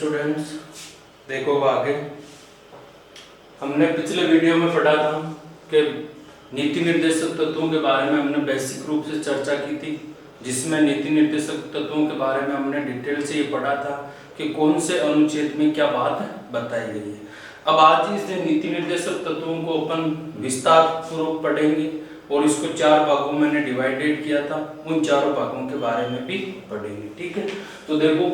Students, देखो आगे हमने पिछले वीडियो में पढ़ा था कि नीति निर्देशक तत्वों के बारे में हमने बेसिक रूप से चर्चा की थी, जिसमें नीति निर्देशक तत्वों के बारे में हमने डिटेल से ये पढ़ा था कि कौन से अनुच्छेद में क्या बात बताई गई है। अब आज इस नीति निर्देशक तत्वों को अपन विस्तार पूर्वक पढ़ेंगे और इसको 4 भागों में मैंने डिवाइडेड किया था, उन 4 भागों के बारे में भी पढ़ेंगे। ठीक है, तो देखो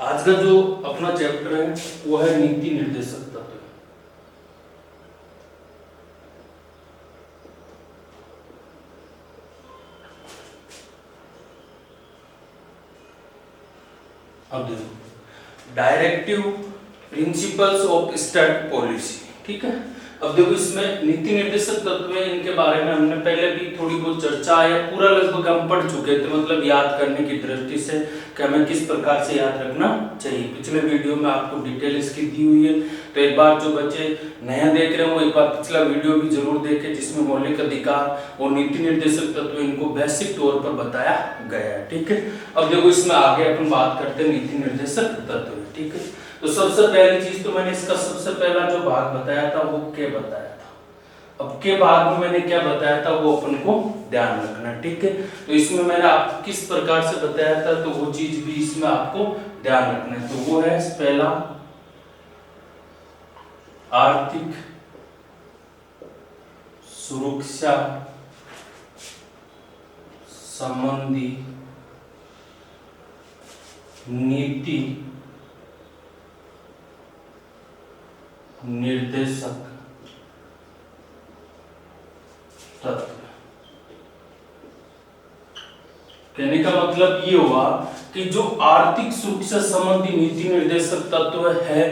आज का जो अपना चैप्टर है वो है नीति निर्देशक तत्व। अब देखो directive principles of state policy. ठीक है, अब देखो इसमें नीति निर्देशक तत्व है, इनके बारे में हमने पहले भी थोड़ी बहुत चर्चा या पूरा लगभग हम पढ़ चुके थे, मतलब याद करने की दृष्टि से कि हमें किस प्रकार से याद रखना चाहिए। पिछले वीडियो में आपको डिटेल इसकी दी हुई है, तो एक बार जो बच्चे नया देख रहे हैं वो एक बार पिछला वीडियो भी जरूर देखें, जिसमें मौलिक अधिकार और नीति निर्देशक तत्व इनको बेसिक तौर पर बताया गया है। ठीक है, अब देखो इसमें आगे अपन बात करते हैं नीति निर्देशक तत्व। ठीक है, तो सबसे पहली चीज तो मैंने इसका सबसे पहला जो भाग बताया था वो के बताया था। अब के भाग में मैंने क्या बताया था वो अपन को ध्यान रखना। ठीक है, तो इसमें मैंने आपको किस प्रकार से बताया था तो वो चीज भी इसमें आपको ध्यान रखना है। तो वो है पहला आर्थिक सुरक्षा संबंधी नीति निर्देशक तत्व। कहने का मतलब ये हुआ कि जो आर्थिक सुरक्षा संबंधी नीति निर्देशक तत्व है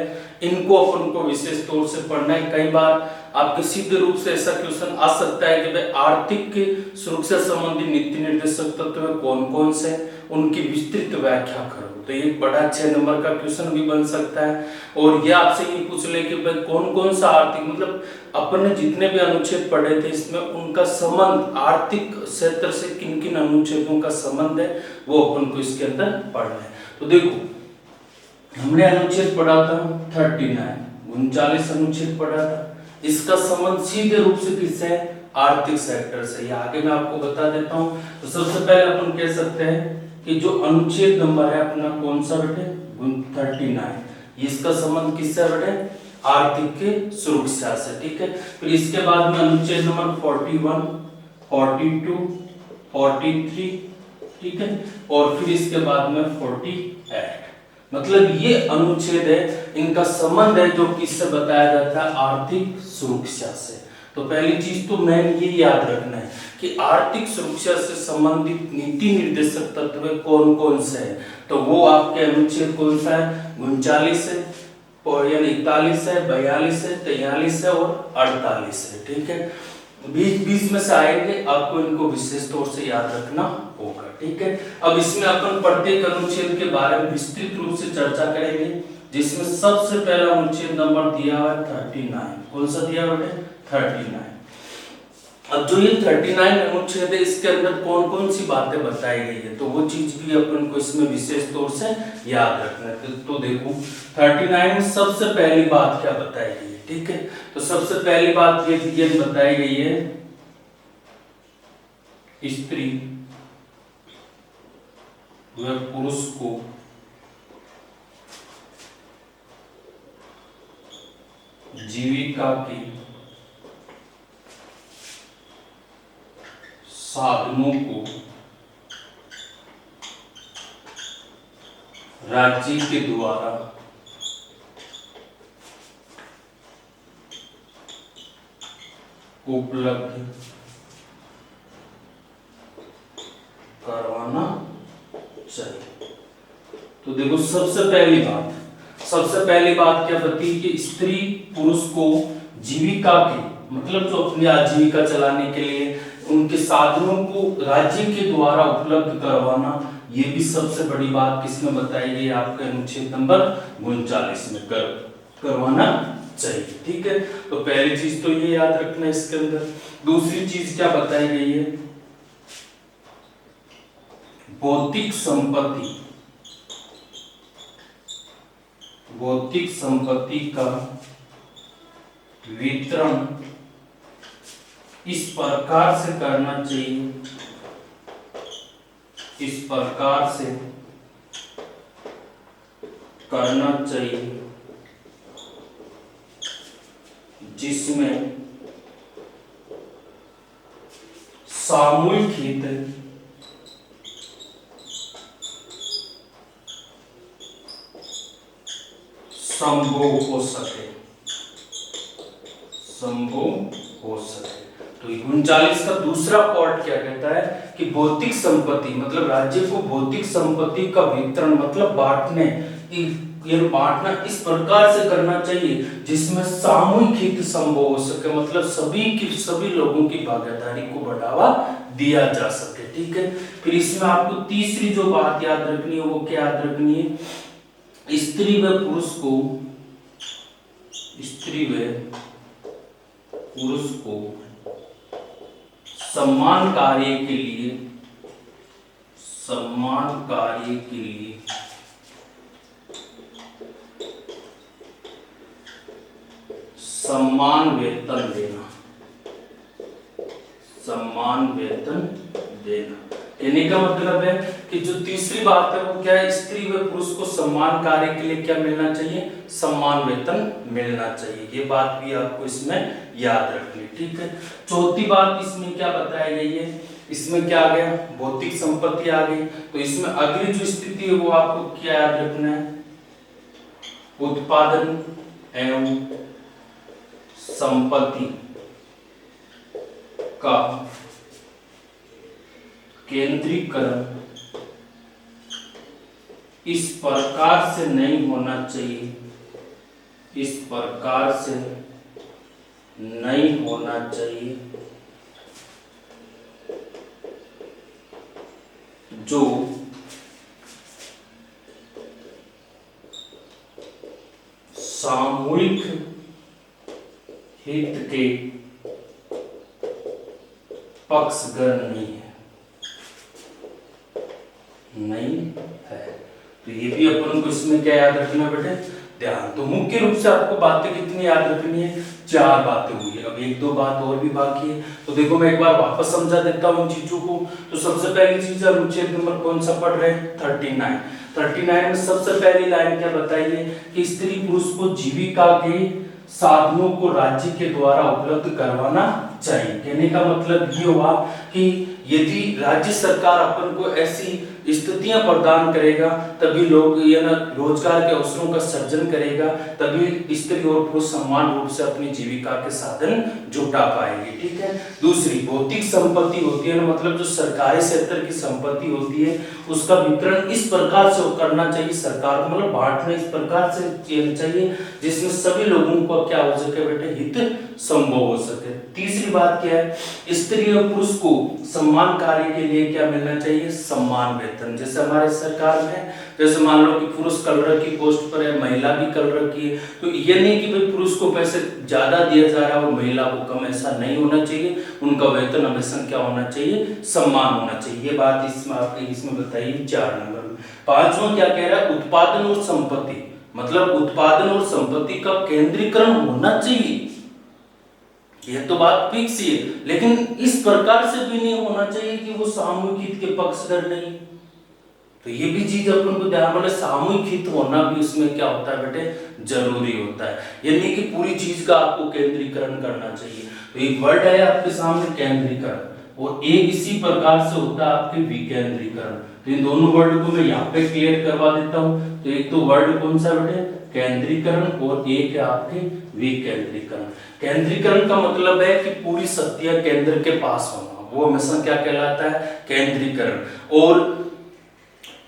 इनको अपन को विशेष तौर से पढ़ना है। कई बार आपके सीधे रूप से ऐसा क्वेश्चन आ सकता है कि भाई आर्थिक सुरक्षा संबंधी नीति निर्देशक तत्व कौन कौन से, उनकी विस्तृत व्याख्या करो। तो ये बड़ा 6 नंबर का क्वेश्चन भी बन सकता है। और ये आपसे ये पूछ ले कि भाई कौन कौन सा आर्थिक, मतलब अपन ने जितने भी अनुच्छेद पढ़े थे इसमें उनका संबंध आर्थिक क्षेत्र से किन किन अनुच्छेदों का संबंध है वो अपन को इसके अंदर पढ़ना है। तो देखो हमने अनुच्छेद पढ़ा था 39 अनुच्छेद पढ़ा था, इसका संबंध सीधे रूप से किससे है, आर्थिक सेक्टर से। ये आगे मैं आपको बता देता हूँ। तो सबसे पहले अपन कह सकते हैं कि जो अनुच्छेद नंबर है अपना कौन सा बेटे 39, इसका संबंध किससे बेटे, आर्थिक के सुरक्षा से। ठीक है, फिर इसके बाद में अनुच्छेद नंबर 41, 42, 43, ठीक है, और फिर इसके बाद में 48। मतलब ये अनुच्छेद है, इनका संबंध है जो किससे बताया जाता है, आर्थिक सुरक्षा से। तो पहली चीज तो मैं ये याद रखना है कि आर्थिक सुरक्षा से संबंधित नीति निर्देशक तत्व कौन कौन से है। तो वो आपके अनुच्छेद कौन सा है, 39 है, यानी 41 है, 42 है, 43 है और 48 है। ठीक है, बीच में से आएंगे, आपको इनको विशेष तौर से याद रखना होगा। ठीक है, अब इसमें अपन प्रत्येक अनुच्छेद के बारे में विस्तृत रूप से चर्चा करेंगे, जिसमें सबसे पहला अनुच्छेद नंबर दिया हुआ है 39। कौन सा दिया हुआ है, 39। अब जो ये 39 अनुच्छेद है इसके अंदर कौन कौन सी बातें बताई गई है तो वो चीज भी अपन को इसमें विशेष तौर से याद रखना है। तो देखो 39 में सबसे पहली बात क्या बताई गई है। ठीक है, तो सबसे पहली बात ये बताई गई है, स्त्री व पुरुष को जीविका की साधनों को राज्य के द्वारा उपलब्ध करवाना चाहिए। तो देखो सबसे पहली बात क्या बताई कि स्त्री पुरुष को जीविका की, मतलब जो अपनी आजीविका चलाने के लिए उनके साधनों को राज्य के द्वारा उपलब्ध करवाना, ये भी सबसे बड़ी बात किसमें बताई गई, आपके अनुच्छेद नंबर 39 में करवाना चाहिए। ठीक है, तो पहली चीज तो ये याद रखना है इसके अंदर। दूसरी चीज क्या बताई गई है, भौतिक संपत्ति का वितरण इस प्रकार से करना चाहिए, जिसमें सामूहिक हित संभव हो सके। तो 39 का दूसरा पार्ट क्या कहता है कि भौतिक संपत्ति मतलब राज्य को भौतिक संपत्ति का वितरण मतलब बांटना इस प्रकार से करना चाहिए जिसमें सामूहिक हित संभव हो सके, मतलब सभी लोगों की भागीदारी को बढ़ावा दिया जा सके। ठीक है, फिर इसमें आपको तीसरी जो बात याद रखनी है वो क्या याद रखनी है, स्त्री व पुरुष को समान कार्य के लिए सम्मान वेतन देना। कहने का मतलब है कि जो तीसरी बात है वो क्या है, स्त्री व पुरुष को समान कार्य के लिए क्या मिलना चाहिए, सम्मान वेतन मिलना चाहिए। ये बात भी आपको इसमें याद रखनी। ठीक है, चौथी बात इसमें क्या बताई गई है, इसमें क्या आ गया, भौतिक संपत्ति आ गई। तो इसमें अगली जो स्थिति है वो आपको क्या याद रखना है, उत्पादन एवं संपत्ति का केंद्रीकरण इस प्रकार से नहीं होना चाहिए, जो सामूहिक हित के पक्षधर नहीं है। तो ये भी अपन को इसमें क्या याद रखना बेटे, ध्यान। तो मुख्य रूप से आपको बातें कितनी याद रखनी है, 4 बातें हुई है। अब 1-2 बात और भी बाकी है, तो देखो मैं एक बार वापस समझा देता हूँ इन चीजों को। तो सबसे पहली चीज अनुच्छेद नंबर कौन सा पढ़ रहे हैं, 39 में सबसे पहली लाइन क्या बताई है कि स्त्री पुरुष को जीविका के साधनों को राज्य के द्वारा उपलब्ध करवाना चाहिए। कहने का मतलब ये हुआ कि यदि राज्य सरकार अपन को ऐसी स्थितियां प्रदान करेगा तभी लोग रोजगार के अवसरों का सृजन करेगा, तभी स्त्री और पुरुष समान रूप से अपनी जीविका के साधन जुटा पाएंगे। ठीक है, दूसरी भौतिक संपत्ति होती है मतलब जो सरकारी क्षेत्र की संपत्ति होती है उसका वितरण इस प्रकार से करना चाहिए, सरकार को मतलब बांटना इस प्रकार से चाहिए जिसमें सभी लोगों को क्या हो सके बेटे, हित संभव हो सके। तीसरी बात क्या है, स्त्री और पुरुष को सम्मान कार्य के लिए क्या मिलना चाहिए, सम्मान वेतन। जैसे हमारे सरकार में जैसे मान लो कि पुरुष कलरक की पोस्ट पर है, महिला भी कलरक की है, तो ये नहीं कि भाई पुरुष को पैसे ज्यादा दिया जा रहा है और महिला को कम, ऐसा नहीं होना चाहिए। उनका वेतन हमेशा क्या होना चाहिए, सम्मान होना चाहिए। ये बात इसमें आपके इसमें बताइए 4 नंबर में। 5वां क्या कह रहा है, उत्पादन और संपत्ति मतलब उत्पादन और संपत्ति का केंद्रीकरण होना चाहिए। यह तो बात फिक्स ही है, लेकिन इस प्रकार से भी नहीं होना चाहिए कि वो सामूहिक हित के पक्षधर नहीं। तो ये भी चीज अपन को ध्यान में, सामूहिक हित होना भी उसमें क्या होता है बेटे, जरूरी होता है। यानी कि पूरी चीज का आपको केंद्रीकरण करना चाहिए। तो एक वर्ड है आपके सामने केंद्रीकरण, और एक इसी प्रकार से होता है आपके विकेंद्रीकरण। तो इन दोनों वर्ड को मैं यहाँ पे क्लियर करवा देता हूँ। तो एक तो वर्ड कौन सा बेटे, केंद्रीकरण, और एक है आपके विकेंद्रीकरण। केंद्रीकरण का मतलब है कि पूरी शक्तियां केंद्र के पास होना, वो हमेशा क्या कहलाता है, केंद्रीकरण। और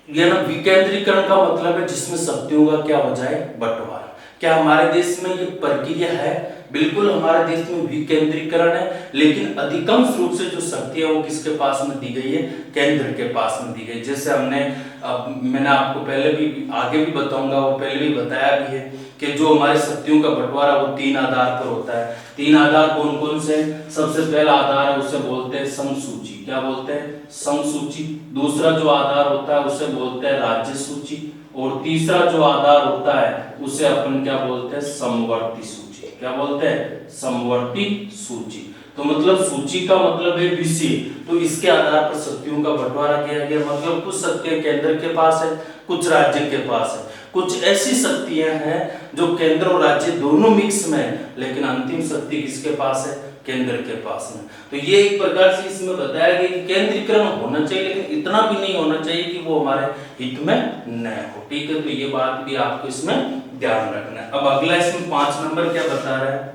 यह ना विकेंद्रीकरण का मतलब है जिसमें शक्तियों का क्या हो जाए, बंटवारा। क्या हमारे देश में ये प्रक्रिया है? बिल्कुल हमारे देश में विकेंद्रीकरण है, लेकिन अधिकांश रूप से जो शक्तियां वो किसके पास में दी गई है, केंद्र के पास में दी गई। जैसे हमने अब मैंने आपको पहले भी आगे भी बताऊंगा, वो पहले भी बताया भी है कि जो हमारे शक्तियों का बंटवारा वो 3 आधार पर होता है। 3 आधार कौन कौन से? सबसे पहला आधार है उसे बोलते हैं समसूची। क्या बोलते हैं? समसूची। दूसरा जो आधार होता है उसे बोलते हैं राज्य सूची, और तीसरा जो आधार होता है उसे अपन क्या बोलते हैं? समवर्ती सूची। क्या बोलते हैं? समवर्ती सूची। तो मतलब सूची का मतलब है विषय, तो इसके आधार पर शक्तियों का बंटवारा किया गया। मतलब कुछ शक्तियां केंद्र के पास है, कुछ राज्य के पास है, कुछ ऐसी शक्तियां हैं जो केंद्र और राज्य दोनों मिक्स में है, लेकिन अंतिम शक्ति किसके पास है? केंद्र के पास में। तो ये एक प्रकार से इसमें बताया गया कि केंद्रीकरण होना चाहिए, लेकिन इतना भी नहीं होना चाहिए कि वो हमारे हित में न हो। ठीक है, तो ये बात भी आपको इसमें ध्यान रखना है। अब अगला इसमें 5 नंबर क्या बता रहा है?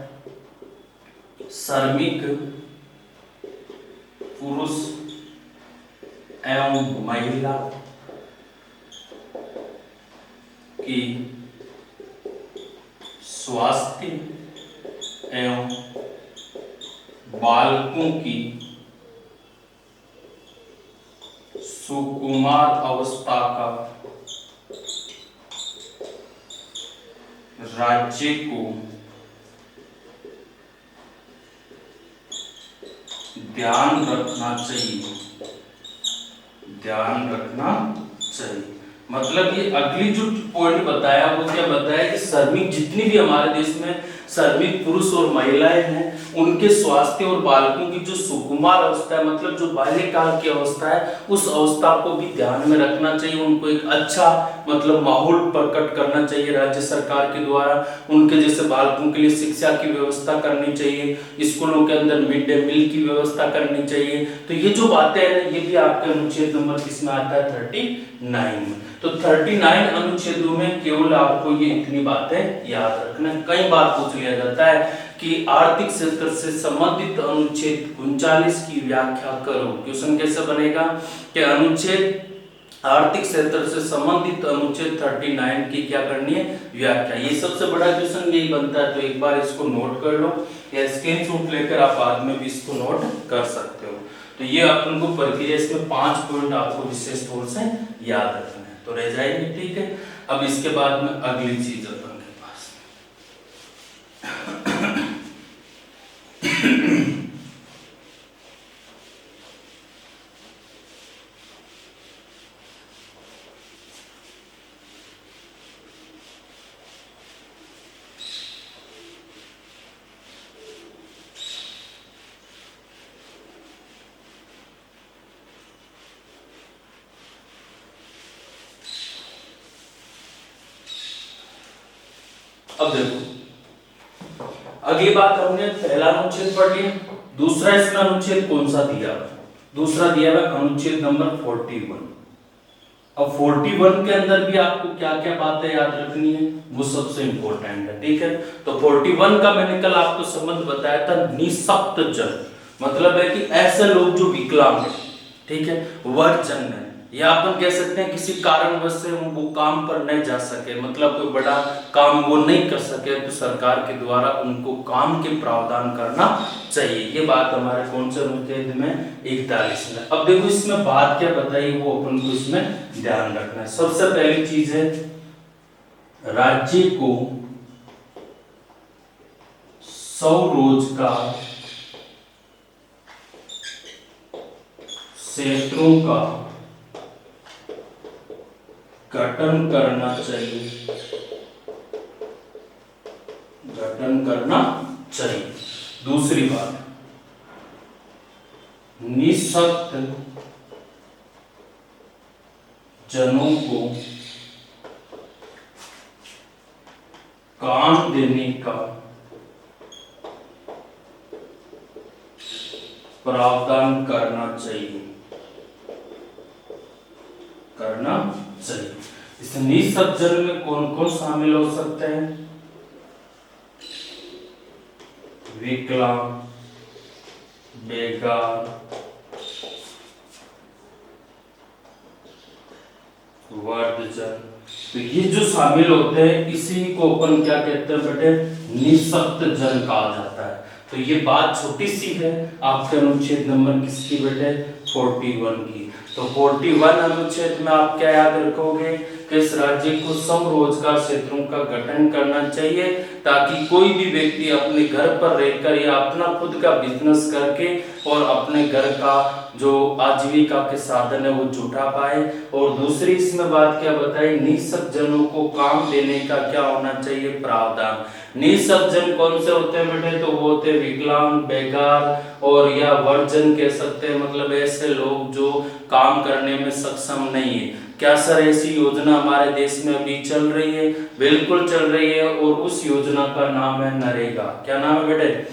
श्रमिक पुरुष एवं महिला की स्वास्थ्य एवं बालकों की सुकुमार अवस्था का राज्य को ध्यान रखना चाहिए। ध्यान रखना चाहिए मतलब ये अगली जो पॉइंट बताया वो क्या बताया कि श्रमिक जितनी भी हमारे देश में श्रमिक पुरुष और महिलाएं हैं उनके स्वास्थ्य और बालकों की जो सुकुमार अवस्था है, मतलब जो बाल्यकाल की अवस्था है, उस अवस्था को भी ध्यान में रखना चाहिए। उनको एक अच्छा मतलब माहौल प्रकट करना चाहिए राज्य सरकार के द्वारा। उनके जैसे बालकों के लिए शिक्षा की व्यवस्था करनी चाहिए, स्कूलों के अंदर मिड डे मील की व्यवस्था करनी चाहिए। तो ये जो बातें हैं ये भी आपके अनुच्छेद नंबर किसमें आता है? 39 में। तो 39 अनुच्छेदों में केवल आपको ये इतनी बातें याद रखना। कई बार पूछ लिया जाता है कि आर्थिक क्षेत्र से संबंधित अनुच्छेद 39 की व्याख्या करो। क्वेश्चन कैसे बनेगा कि अनुच्छेद आर्थिक क्षेत्र से संबंधित अनुच्छेद 39 की क्या करनी है? व्याख्या। ये सबसे बड़ा क्वेश्चन यही बनता है, तो एक बार इसको नोट कर लो या स्क्रीनशॉट लेकर आप बाद में भी इसको नोट कर सकते हो। तो ये अपन को प्रक्रिया इसमें 5 पॉइंट आपको विशेष तौर से याद रखना है तो रह जाएंगे। ठीक है, अब इसके बाद में अगली चीज अपन के पास अब देखो अगली बात हमने पहला अनुच्छेद पढ़ लिया। दूसरा इसमें अनुच्छेद कौन सा दिया है? दूसरा दिया है अनुच्छेद नंबर 41। अब 41 के अंदर भी आपको क्या क्या बातें याद रखनी है वो सबसे इंपॉर्टेंट है। ठीक है, तो 41 का मैंने कल आपको संबंध बताया था निःशक्त जन, मतलब है कि ऐसे लोग जो विकलांग है, ठीक है, वर्गजन है, या अपन कह सकते हैं किसी कारणवश से वो काम पर नहीं जा सके, मतलब कोई बड़ा काम वो नहीं कर सके, तो सरकार के द्वारा उनको काम के प्रावधान करना चाहिए। ये बात हमारे कौन से अनुच्छेद में? 41 में। अब देखो इसमें बात क्या बताई वो अपन को इसमें ध्यान रखना है। सबसे पहली चीज है राज्य को स्वरोजगार क्षेत्रों का गठन करना चाहिए। गठन करना चाहिए। दूसरी बात, निःशक्त जनों को काम देने का प्रावधान करना चाहिए। करना चाहिए। इस निःशक्त जन में कौन कौन शामिल हो सकते हैं? विकलांग, बेकार, वृद्धजन, तो ये जो शामिल होते हैं इसी को अपन क्या कहते हैं बेटे? निःशक्त जन कहा जाता है। तो ये बात छोटी सी है आपके अनुच्छेद नंबर किसकी बेटे? 41 की। तो 41 अनुच्छेद में आप क्या याद रखोगे कि इस राज्य को स्वरोजगार क्षेत्रों का गठन करना चाहिए ताकि कोई भी व्यक्ति अपने घर पर रहकर या अपना खुद का बिजनेस करके और अपने घर का जो आजीविका के साधन है वो जुटा पाए। और दूसरी इसमें बात क्या बताई, निःशक्त जनों को काम देने का क्या होना चाहिए, प्रावधान। निःशक्त जन कौन से होते हैं बेटे, तो वो होते हैं विकलांग, बेकार और या वर्जन कह सकते हैं, मतलब ऐसे लोग जो काम करने में सक्षम नहीं है। क्या सर ऐसी योजना हमारे देश में अभी चल रही है? बिल्कुल चल रही है, और उस योजना का नाम है नरेगा। क्या नाम है बेटे?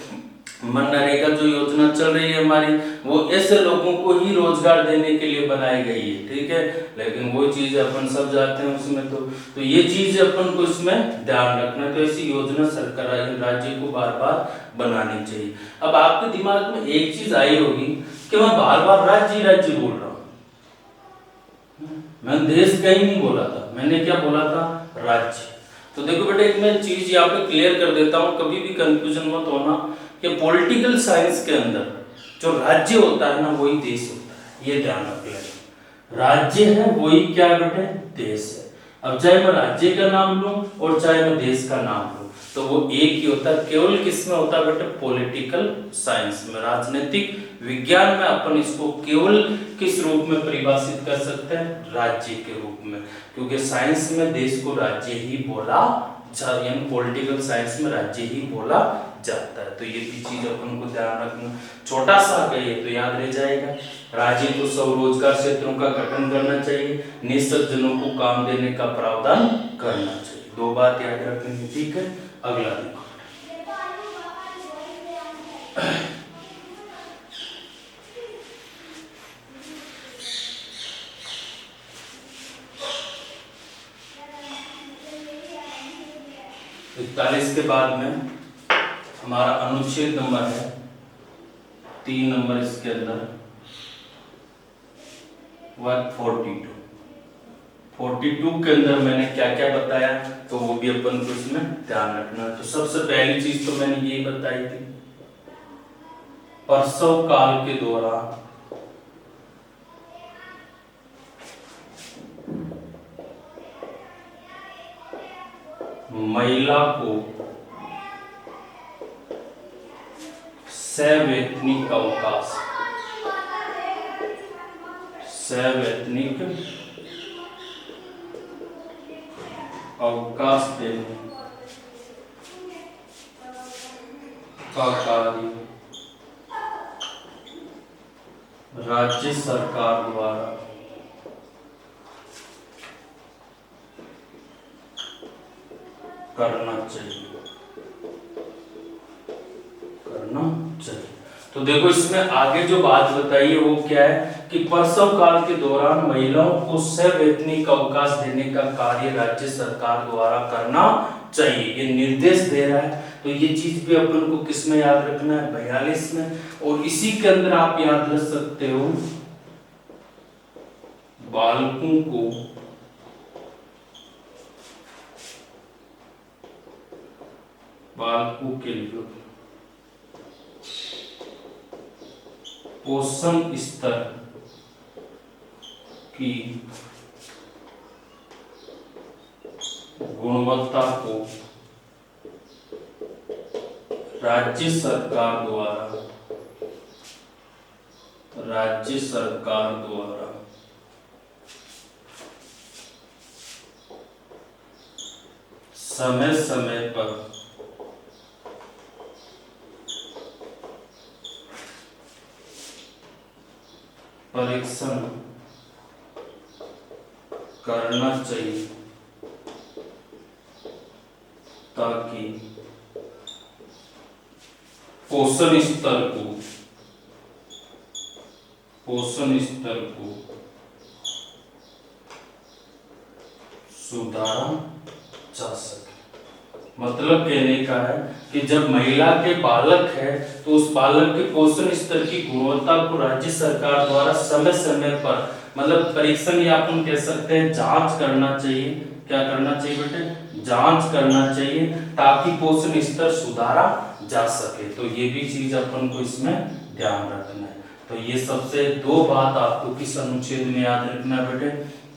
मनरेगा जो योजना चल रही है हमारी, वो ऐसे लोगों को ही रोजगार देने के लिए बनाई गई है, ठीक है। लेकिन वो चीज अपन सब जाते हैं उसमें, तो ये चीज अपन को इसमें ध्यान रखना। तो ऐसी योजना सरकार राज्य को बार बार बनानी चाहिए। अब आपके दिमाग में एक चीज आई होगी कि मैं बार बार राज्य राज्य बोल रहा हूँ, मैंने देश कहीं नहीं बोला था, मैंने क्या बोला था, राज्य। तो देखो बेटे एक मैं चीज यहाँ पे क्लियर कर देता हूँ, कभी भी कंफ्यूजन मत होना कि पॉलिटिकल साइंस के अंदर जो राज्य होता है ना वही देश होता है, ये ध्यान रख लेना। राज्य है वही क्या बेटे, देश है। अब चाहे मैं राज्य का नाम लूं और चाहे मैं देश का नाम लूं तो वो एक ही होता है। केवल किस में होता है बेटे, पॉलिटिकल साइंस में, राजनीतिक विज्ञान में अपन इसको केवल किस रूप में परिभाषित कर सकते हैं, राज्य के रूप में, क्योंकि साइंस में देश को राज्य ही बोला यानी पॉलिटिकल साइंस में राज्य ही बोला जाता है। तो ये भी चीज अपन को ध्यान रखना, छोटा सा कहिए तो याद रह जाएगा। राज्य को स्वरोजगार क्षेत्रों का गठन करना चाहिए, निःशक्त जनों को काम देने का प्रावधान करना चाहिए। दो बात याद रखनी, ठीक है। अगला देखो 41 के बाद में हमारा अनुच्छेद नंबर है 3 नंबर, इसके अंदर 42 के अंदर मैंने क्या क्या बताया, तो वो भी अपन को इसमें ध्यान रखना। तो सबसे पहली चीज तो मैंने यही बताई थी, प्रसव काल के दौरान महिला को सवैतनिक अवकाश, सवैतनिक अवकाश देने का कार्य राज्य सरकार द्वारा करना चाहिए। तो देखो इसमें आगे जो बात बताई है वो क्या है कि प्रसव काल के दौरान महिलाओं को सवैतनिक अवकाश देने का कार्य राज्य सरकार द्वारा करना चाहिए, ये निर्देश दे रहा है। तो ये चीज भी अपन को किस में याद रखना है, 42 में। और इसी के अंदर आप याद रख सकते हो बालकों को के लिए पोषण स्तर की गुणवत्ता को राज्य सरकार द्वारा समय समय पर परीक्षण करना चाहिए ताकि पोषण स्तर को सुधारा जा सके। मतलब कहने का है कि जब महिला के बालक है तो उस बालक के पोषण स्तर की गुणवत्ता को राज्य सरकार द्वारा समय समय पर मतलब परीक्षण या अपन कह सकते हैं जांच करना चाहिए। क्या करना चाहिए बेटे, जांच करना चाहिए ताकि पोषण स्तर सुधारा जा सके। तो ये भी चीज अपन को इसमें ध्यान रखना है। तो ये सबसे दो बात आपको किस अनुच्छेद में याद रखना बेटे,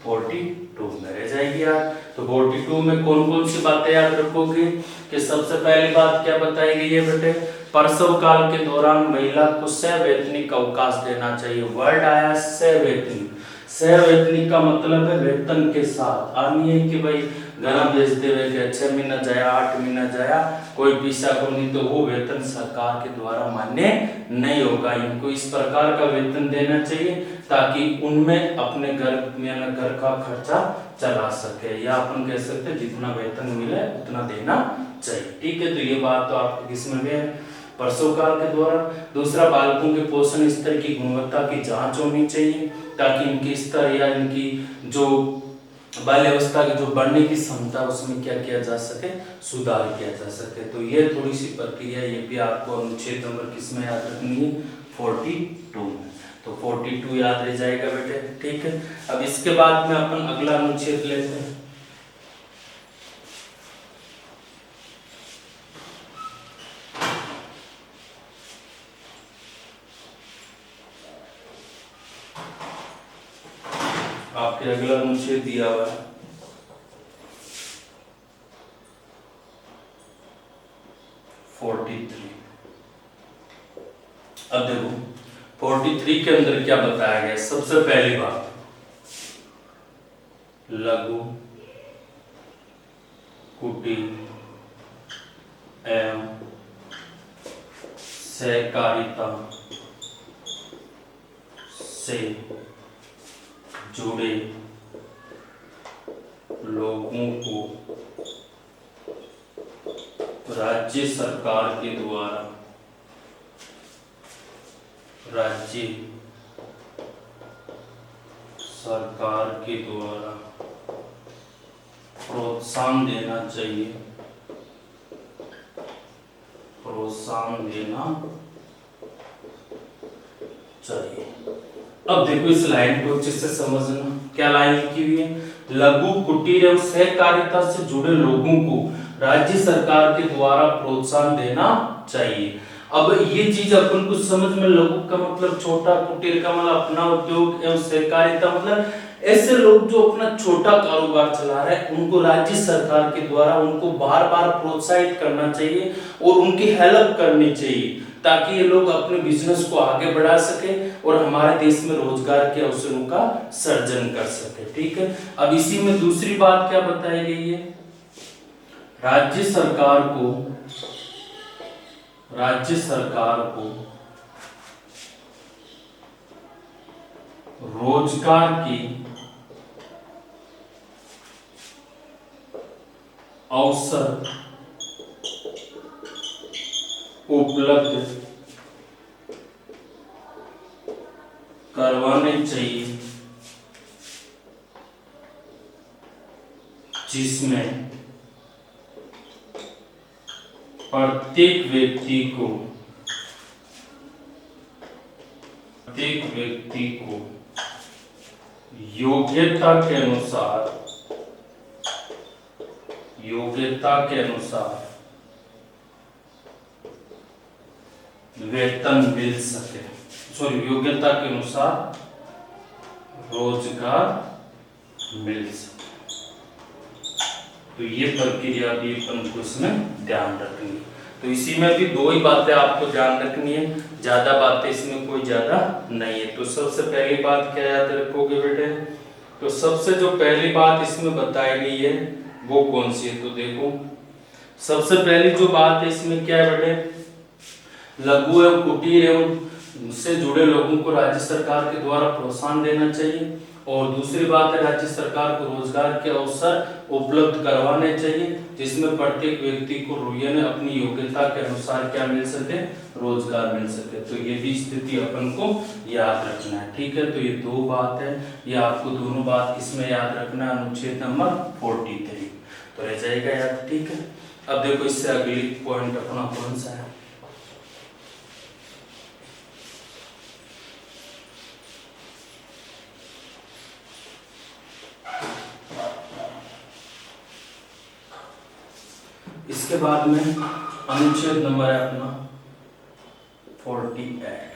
42 में रह जाएगी यार। तो 42 में कौन कौन सी बातें याद रखोगे कि सबसे पहली बात क्या बताई गई है बेटे, प्रसव काल के दौरान महिला को सवैतनिक अवकाश देना चाहिए। वर्ड आया सवैतनिक, सवैतनिक का मतलब है वेतन के साथ। आनी है कि भाई घर भेजते हुए कि 6 महीना जाया 8 महीना जाया कोई पैसा को नहीं, तो वो वेतन सरकार के द्वारा मान्य नहीं होगा। इनको इस प्रकार का वेतन देना चाहिए ताकि उनमें अपने घर का खर्चा चला सके, या अपन कह सकते हैं जितना वेतन मिले उतना देना चाहिए। ठीक है, तो ये बात तो आपको किसमें भी है, प्रसव काल के दौरान। दूसरा, बालकों के पोषण स्तर की गुणवत्ता की जांच होनी चाहिए ताकि इनके स्तर या इनकी जो बाल्यावस्था की जो बढ़ने की क्षमता उसमें क्या किया जा सके, सुधार किया जा सके। तो ये थोड़ी सी प्रक्रिया ये भी आपको अनुच्छेद नंबर किसमें याद रखनी है, 42 में। तो 42 याद रह जाएगा बेटे। ठीक है, अब इसके बाद में अपन अगला अनुच्छेद लेते हैं। आपके अगला अनुच्छेद दिया हुआ है 43। अब देखो 43 के अंदर क्या बताया गया। सबसे पहली बात, लघु कुटीर एवं सहकारिता से जुड़े लोगों को राज्य सरकार के द्वारा प्रोत्साहन देना चाहिए, अब देखो इस लाइन को अच्छे से समझना। क्या लाइन की हुई है, लघु कुटीर एवं सहकारिता से जुड़े लोगों को राज्य सरकार के द्वारा प्रोत्साहन देना चाहिए। अब ये चीज अपन को समझ में, लघु का मतलब छोटा, कुटीर का मतलब अपना उद्योग एवं सहकारिता मतलब ऐसे लोग जो अपना छोटा कारोबार चला रहे हैं उनको राज्य सरकार के द्वारा उनको बार बार प्रोत्साहित करना चाहिए और उनकी हेल्प करनी चाहिए ताकि ये लोग अपने बिजनेस को आगे बढ़ा सके और हमारे देश में रोजगार के अवसरों का सर्जन कर सके। ठीक है, अब इसी में दूसरी बात क्या बताई गई है, राज्य सरकार को रोजगार की अवसर उपलब्ध करवाने चाहिए जिसमें प्रत्येक व्यक्ति को योग्यता के अनुसार वेतन मिल सके, योग्यता के अनुसार रोजगार मिल सके। तो ये प्रक्रिया भी अपन को इसमें ध्यान रखनी है। तो इसी में भी दो ही बातें आपको ध्यान रखनी है, ज्यादा बातें इसमें कोई ज्यादा नहीं है। तो सबसे पहली बात क्या याद रखोगे बेटे, तो सबसे जो पहली बात इसमें बताई गई है वो कौन सी है, तो देखो सबसे पहली जो बात है इसमें क्या है बेटे, लघु एवं कुटीर एवं से जुड़े लोगों को राज्य सरकार के द्वारा प्रोत्साहन देना चाहिए। और दूसरी बात है राज्य सरकार को रोजगार के अवसर उपलब्ध करवाने चाहिए जिसमें प्रत्येक व्यक्ति को अपनी योग्यता के अनुसार क्या मिल सके, रोजगार मिल सके। तो ये भी स्थिति अपन को याद रखना है। ठीक है, तो ये दो बात है, ये आपको दोनों बात किसमें याद रखना है, अनुच्छेद नंबर 43 तो रह जाएगा याद। ठीक है, अब देखो इससे अगली पॉइंट अपना कौन सा है, इसके बाद में अनुच्छेद नंबर है अपना 48।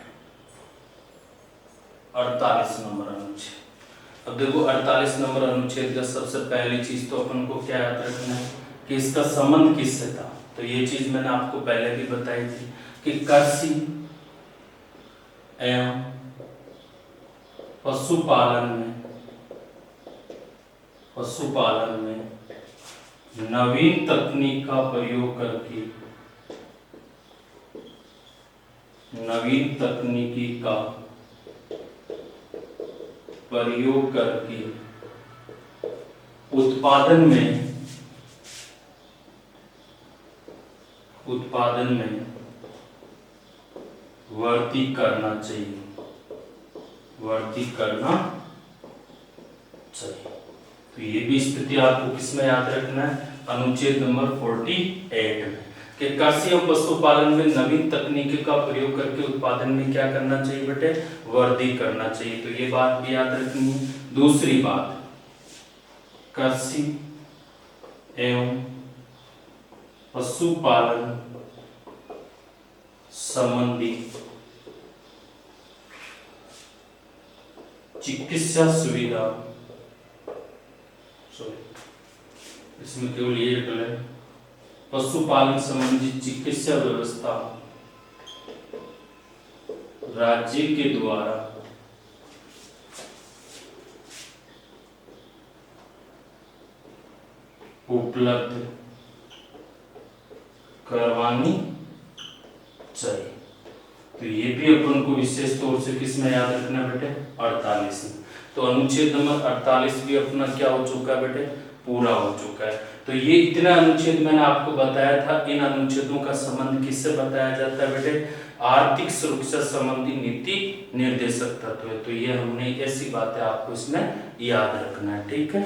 48 नंबर अनुच्छेद। अब देखो 48 नंबर अनुच्छेद का सबसे पहली चीज तो अपन को क्या याद रखना है कि इसका संबंध किससे था। तो ये चीज मैंने आपको पहले भी बताई थी कि कृषि एवं पशुपालन में नवीन तकनीक का प्रयोग करके उत्पादन में वृद्धि करना चाहिए। तो ये भी स्थिति आपको किसमें याद रखना है, अनुच्छेद नंबर 48 में, कि कृषि एवं पशुपालन में नवीन तकनीकी का प्रयोग करके उत्पादन में क्या करना चाहिए बेटे, वृद्धि करना चाहिए। तो ये बात भी याद रखनी है। दूसरी बात, कृषि एवं पशुपालन संबंधी चिकित्सा सुविधा, इसमें केवल ये है, पशुपालन संबंधी चिकित्सा व्यवस्था राज्य के द्वारा उपलब्ध करवानी चाहिए। तो ये भी अपन को विशेष तौर से किस में याद रखना बेटे, 48 में। तो अनुच्छेद नंबर 48 भी अपना क्या हो चुका है बेटे, पूरा हो चुका है। तो ये इतना अनुच्छेद मैंने आपको बताया था। इन अनुच्छेदों का संबंध किससे बताया जाता है बेटे, आर्थिक सुरक्षा संबंधी नीति निर्देशक तत्व। तो ये हमने ऐसी बातें आपको इसमें याद रखना है, ठीक है।